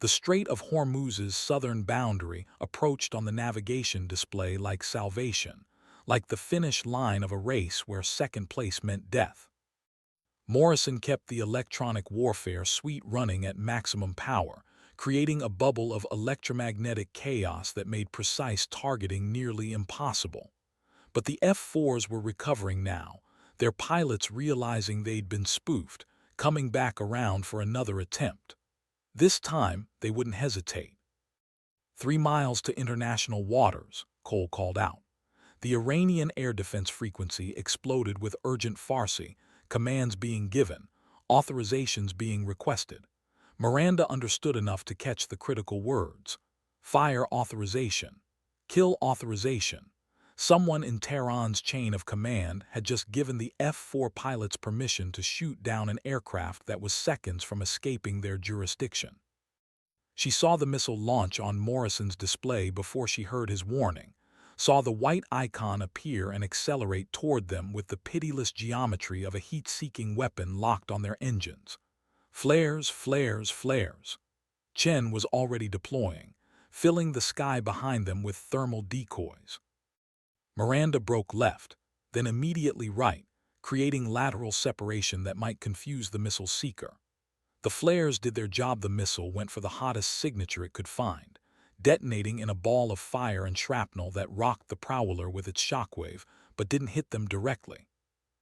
The Strait of Hormuz's southern boundary approached on the navigation display like salvation, like the finish line of a race where second place meant death. Morrison kept the electronic warfare suite running at maximum power, creating a bubble of electromagnetic chaos that made precise targeting nearly impossible. But the F-4s were recovering now, their pilots realizing they'd been spoofed, coming back around for another attempt. This time, they wouldn't hesitate. 3 miles to international waters, Cole called out. The Iranian air defense frequency exploded with urgent Farsi, commands being given, authorizations being requested. Miranda understood enough to catch the critical words. Fire authorization. Kill authorization. Someone in Tehran's chain of command had just given the F-4 pilots permission to shoot down an aircraft that was seconds from escaping their jurisdiction. She saw the missile launch on Morrison's display before she heard his warning, saw the white icon appear and accelerate toward them with the pitiless geometry of a heat-seeking weapon locked on their engines. Flares, flares, flares. Chen was already deploying, filling the sky behind them with thermal decoys. Miranda broke left, then immediately right, creating lateral separation that might confuse the missile seeker. The flares did their job. The missile went for the hottest signature it could find, detonating in a ball of fire and shrapnel that rocked the Prowler with its shockwave, but didn't hit them directly.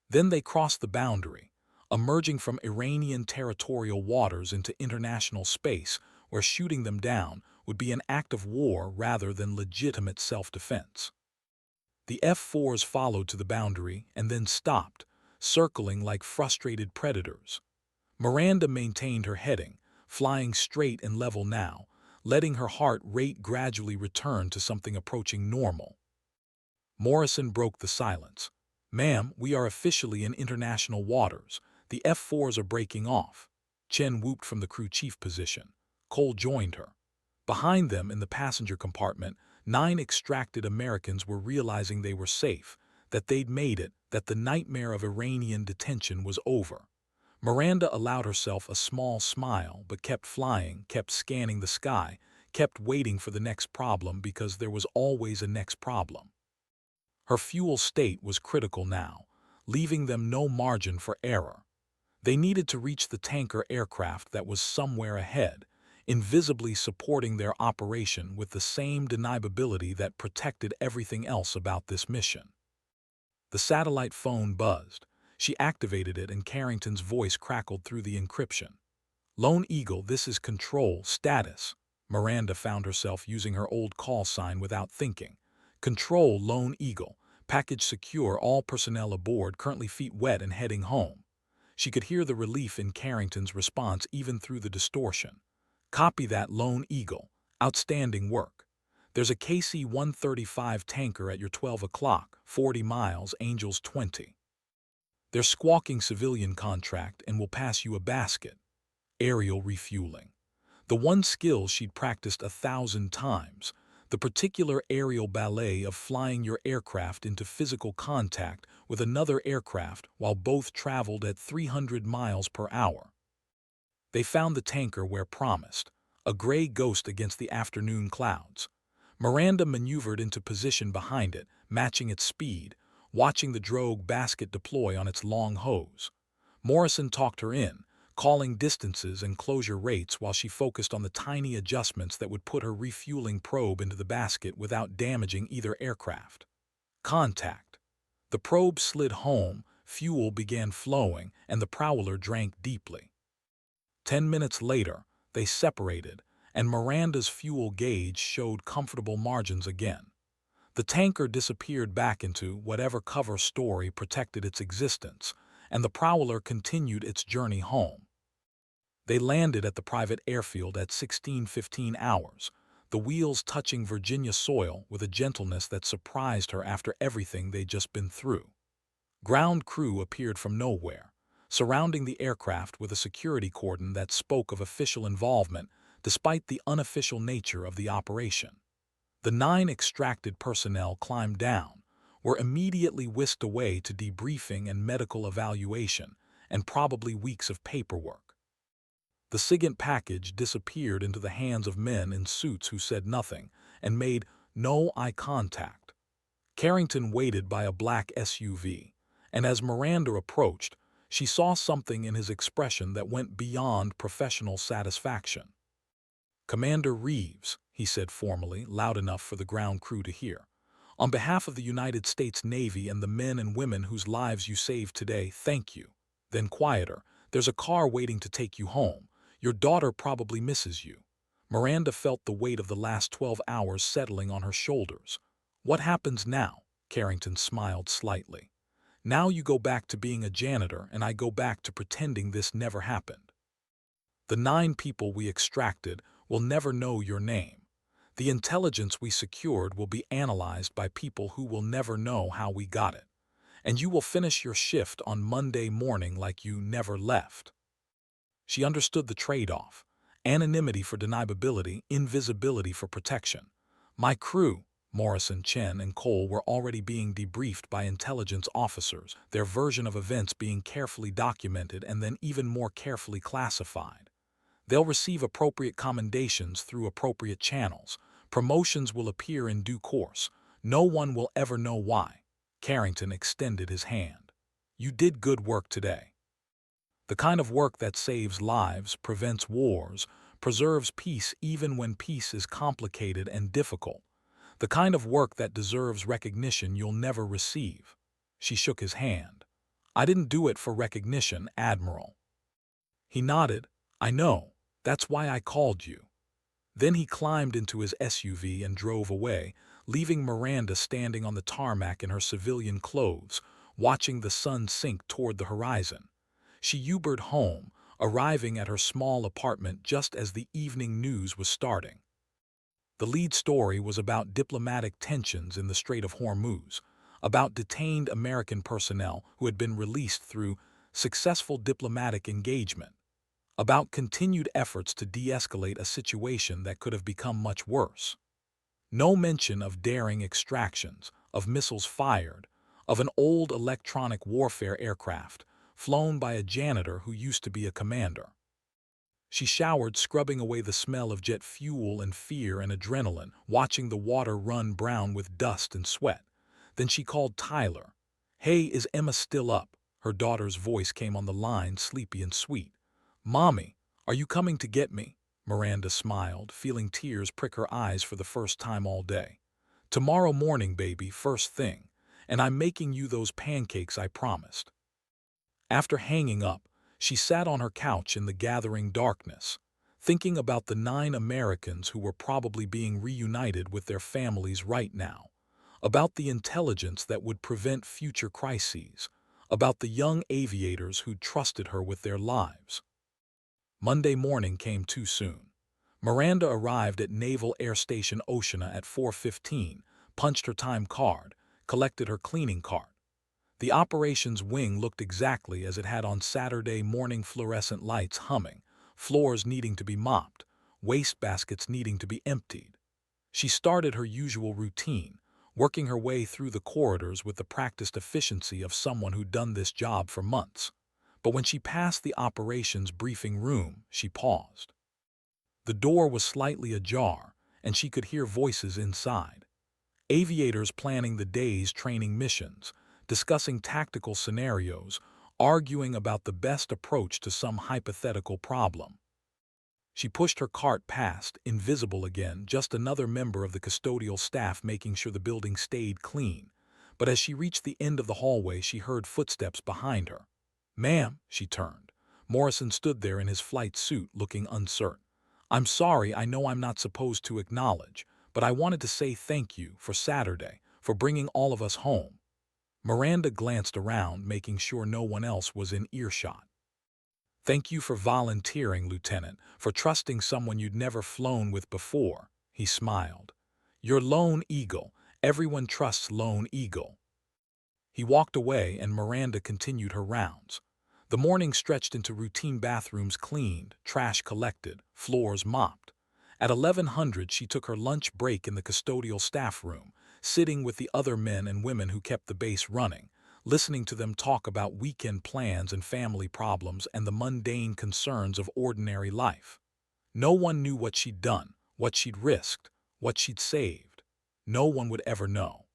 Then they crossed the boundary, emerging from Iranian territorial waters into international space, where shooting them down would be an act of war rather than legitimate self-defense. The F-4s followed to the boundary and then stopped, circling like frustrated predators. Miranda maintained her heading, flying straight and level now, letting her heart rate gradually return to something approaching normal. Morrison broke the silence. "Ma'am, we are officially in international waters. The F-4s are breaking off." Chen whooped from the crew chief position. Cole joined her. Behind them in the passenger compartment, 9 extracted Americans were realizing they were safe, that they'd made it, that the nightmare of Iranian detention was over. Miranda allowed herself a small smile, but kept flying, kept scanning the sky, kept waiting for the next problem because there was always a next problem. Her fuel state was critical now, leaving them no margin for error. They needed to reach the tanker aircraft that was somewhere ahead, invisibly supporting their operation with the same deniability that protected everything else about this mission. The satellite phone buzzed. She activated it and Carrington's voice crackled through the encryption. "Lone Eagle, this is Control, status." Miranda found herself using her old call sign without thinking. "Control, Lone Eagle. Package secure, all personnel aboard, currently feet wet and heading home." She could hear the relief in Carrington's response even through the distortion. "Copy that, Lone Eagle. Outstanding work." There's a KC-135 tanker at your 12 o'clock, 40 miles, Angels 20. They're squawking civilian contract and will pass you a basket. Aerial refueling. The one skill she'd practiced 1,000 times, the particular aerial ballet of flying your aircraft into physical contact with another aircraft while both traveled at 300 miles per hour. They found the tanker where promised, a gray ghost against the afternoon clouds. Miranda maneuvered into position behind it, matching its speed, watching the drogue basket deploy on its long hose. Morrison talked her in, calling distances and closure rates while she focused on the tiny adjustments that would put her refueling probe into the basket without damaging either aircraft. Contact. The probe slid home, fuel began flowing, and the prowler drank deeply. 10 minutes later, they separated, and Miranda's fuel gauge showed comfortable margins again. The tanker disappeared back into whatever cover story protected its existence, and the prowler continued its journey home. They landed at the private airfield at 16:15 hours, the wheels touching Virginia soil with a gentleness that surprised her after everything they'd just been through. Ground crew appeared from nowhere, surrounding the aircraft with a security cordon that spoke of official involvement despite the unofficial nature of the operation. The 9 extracted personnel climbed down, were immediately whisked away to debriefing and medical evaluation, and probably weeks of paperwork. The SIGINT package disappeared into the hands of men in suits who said nothing and made no eye contact. Carrington waited by a black SUV, and as Miranda approached, she saw something in his expression that went beyond professional satisfaction. "Commander Reeves," he said formally, loud enough for the ground crew to hear, "on behalf of the United States Navy and the men and women whose lives you saved today, thank you." Then quieter, "There's a car waiting to take you home. Your daughter probably misses you." Miranda felt the weight of the last 12 hours settling on her shoulders. "What happens now?" Carrington smiled slightly. "Now you go back to being a janitor and I go back to pretending this never happened. The 9 people we extracted will never know your name. The intelligence we secured will be analyzed by people who will never know how we got it. And you will finish your shift on Monday morning like you never left." She understood the trade-off: anonymity for deniability, invisibility for protection. "My crew," Morrison, Chen, and Cole were already being debriefed by intelligence officers, their version of events being carefully documented and then even more carefully classified. "They'll receive appropriate commendations through appropriate channels. Promotions will appear in due course. No one will ever know why." Carrington extended his hand. "You did good work today. The kind of work that saves lives, prevents wars, preserves peace even when peace is complicated and difficult. The kind of work that deserves recognition you'll never receive." She shook his hand. "I didn't do it for recognition, Admiral." He nodded. "I know. That's why I called you." Then he climbed into his SUV and drove away, leaving Miranda standing on the tarmac in her civilian clothes, watching the sun sink toward the horizon. She Ubered home, arriving at her small apartment just as the evening news was starting. The lead story was about diplomatic tensions in the Strait of Hormuz, about detained American personnel who had been released through successful diplomatic engagement, about continued efforts to de-escalate a situation that could have become much worse. No mention of daring extractions, of missiles fired, of an old electronic warfare aircraft flown by a janitor who used to be a commander. She showered, scrubbing away the smell of jet fuel and fear and adrenaline, watching the water run brown with dust and sweat. Then she called Tyler. "Hey, is Emma still up?" Her daughter's voice came on the line, sleepy and sweet. "Mommy, are you coming to get me?" Miranda smiled, feeling tears prick her eyes for the first time all day. "Tomorrow morning, baby, first thing. And I'm making you those pancakes I promised." After hanging up, she sat on her couch in the gathering darkness, thinking about the 9 Americans who were probably being reunited with their families right now, about the intelligence that would prevent future crises, about the young aviators who trusted her with their lives. Monday morning came too soon. Miranda arrived at Naval Air Station Oceana at 4:15, punched her time card, collected her cleaning cart. The operations wing looked exactly as it had on Saturday morning, fluorescent lights humming, floors needing to be mopped, wastebaskets needing to be emptied. She started her usual routine, working her way through the corridors with the practiced efficiency of someone who'd done this job for months. But when she passed the operations briefing room, she paused. The door was slightly ajar, and she could hear voices inside. Aviators planning the day's training missions, discussing tactical scenarios, arguing about the best approach to some hypothetical problem. She pushed her cart past, invisible again, just another member of the custodial staff making sure the building stayed clean. But as she reached the end of the hallway, she heard footsteps behind her. "Ma'am," she turned. Morrison stood there in his flight suit, looking uncertain. "I'm sorry, I know I'm not supposed to acknowledge, but I wanted to say thank you for Saturday, for bringing all of us home." Miranda glanced around, making sure no one else was in earshot. "Thank you for volunteering, Lieutenant, for trusting someone you'd never flown with before," he smiled. "You're Lone Eagle. Everyone trusts Lone Eagle." He walked away and Miranda continued her rounds. The morning stretched into routine: bathrooms cleaned, trash collected, floors mopped. At 1100 she took her lunch break in the custodial staff room, sitting with the other men and women who kept the base running, listening to them talk about weekend plans and family problems and the mundane concerns of ordinary life. No one knew what she'd done, what she'd risked, what she'd saved. No one would ever know.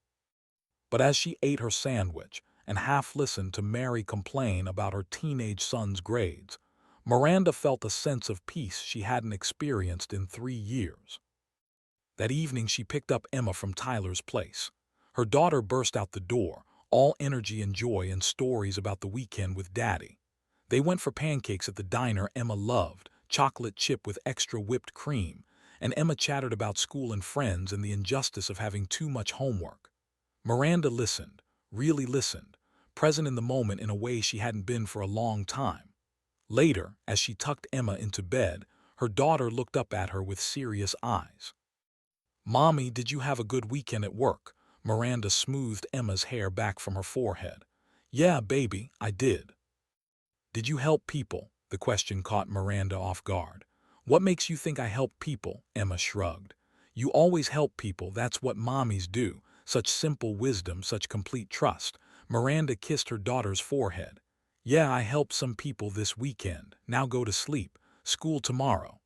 But as she ate her sandwich and half listened to Mary complain about her teenage son's grades, Miranda felt a sense of peace she hadn't experienced in 3 years. That evening she picked up Emma from Tyler's place. Her daughter burst out the door, all energy and joy and stories about the weekend with Daddy. They went for pancakes at the diner Emma loved, chocolate chip with extra whipped cream, and Emma chattered about school and friends and the injustice of having too much homework. Miranda listened, really listened, present in the moment in a way she hadn't been for a long time. Later, as she tucked Emma into bed, her daughter looked up at her with serious eyes. "Mommy, did you have a good weekend at work?" Miranda smoothed Emma's hair back from her forehead. "Yeah, baby, I did." "Did you help people?" The question caught Miranda off guard. "What makes you think I help people?" Emma shrugged. "You always help people, that's what mommies do. Such simple wisdom, such complete trust." Miranda kissed her daughter's forehead. "Yeah, I helped some people this weekend. Now go to sleep. School tomorrow."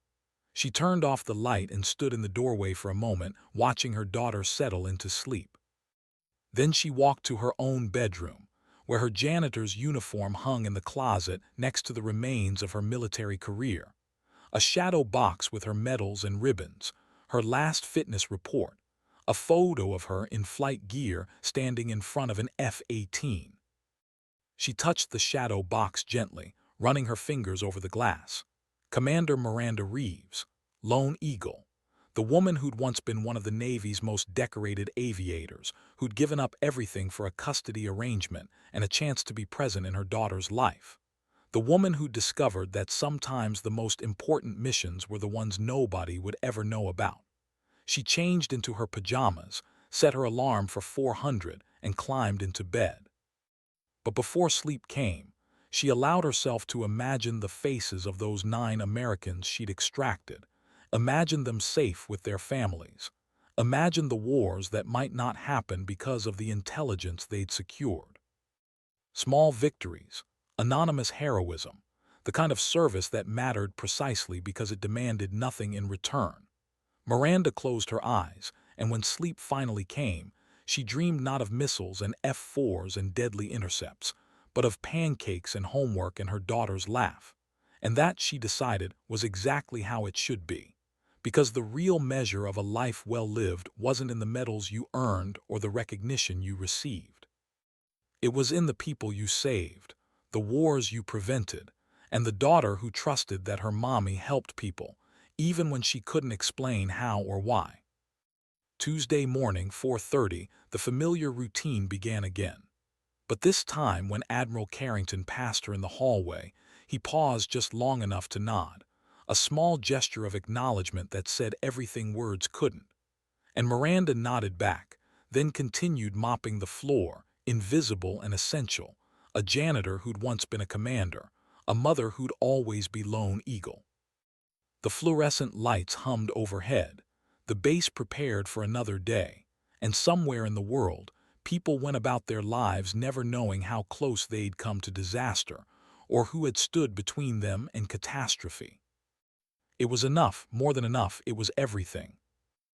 She turned off the light and stood in the doorway for a moment, watching her daughter settle into sleep. Then she walked to her own bedroom, where her janitor's uniform hung in the closet next to the remains of her military career. A shadow box with her medals and ribbons, her last fitness report, a photo of her in flight gear standing in front of an F-18. She touched the shadow box gently, running her fingers over the glass. Commander Miranda Reeves, Lone Eagle, the woman who'd once been one of the Navy's most decorated aviators, who'd given up everything for a custody arrangement and a chance to be present in her daughter's life. The woman who discovered that sometimes the most important missions were the ones nobody would ever know about. She changed into her pajamas, set her alarm for 400, and climbed into bed. But before sleep came, she allowed herself to imagine the faces of those 9 Americans she'd extracted, imagine them safe with their families, imagine the wars that might not happen because of the intelligence they'd secured. Small victories, anonymous heroism, the kind of service that mattered precisely because it demanded nothing in return. Miranda closed her eyes, and when sleep finally came, she dreamed not of missiles and F-4s and deadly intercepts, but of pancakes and homework and her daughter's laugh. And that, she decided, was exactly how it should be. Because the real measure of a life well lived wasn't in the medals you earned or the recognition you received. It was in the people you saved, the wars you prevented, and the daughter who trusted that her mommy helped people, even when she couldn't explain how or why. Tuesday morning, 4:30, the familiar routine began again. But this time, when Admiral Carrington passed her in the hallway, he paused just long enough to nod. a small gesture of acknowledgement that said everything words couldn't. And Miranda nodded back, then continued mopping the floor, invisible and essential, a janitor who'd once been a commander, a mother who'd always be Lone Eagle. The fluorescent lights hummed overhead, the base prepared for another day, and somewhere in the world, people went about their lives never knowing how close they'd come to disaster, or who had stood between them and catastrophe. It was enough, more than enough, it was everything.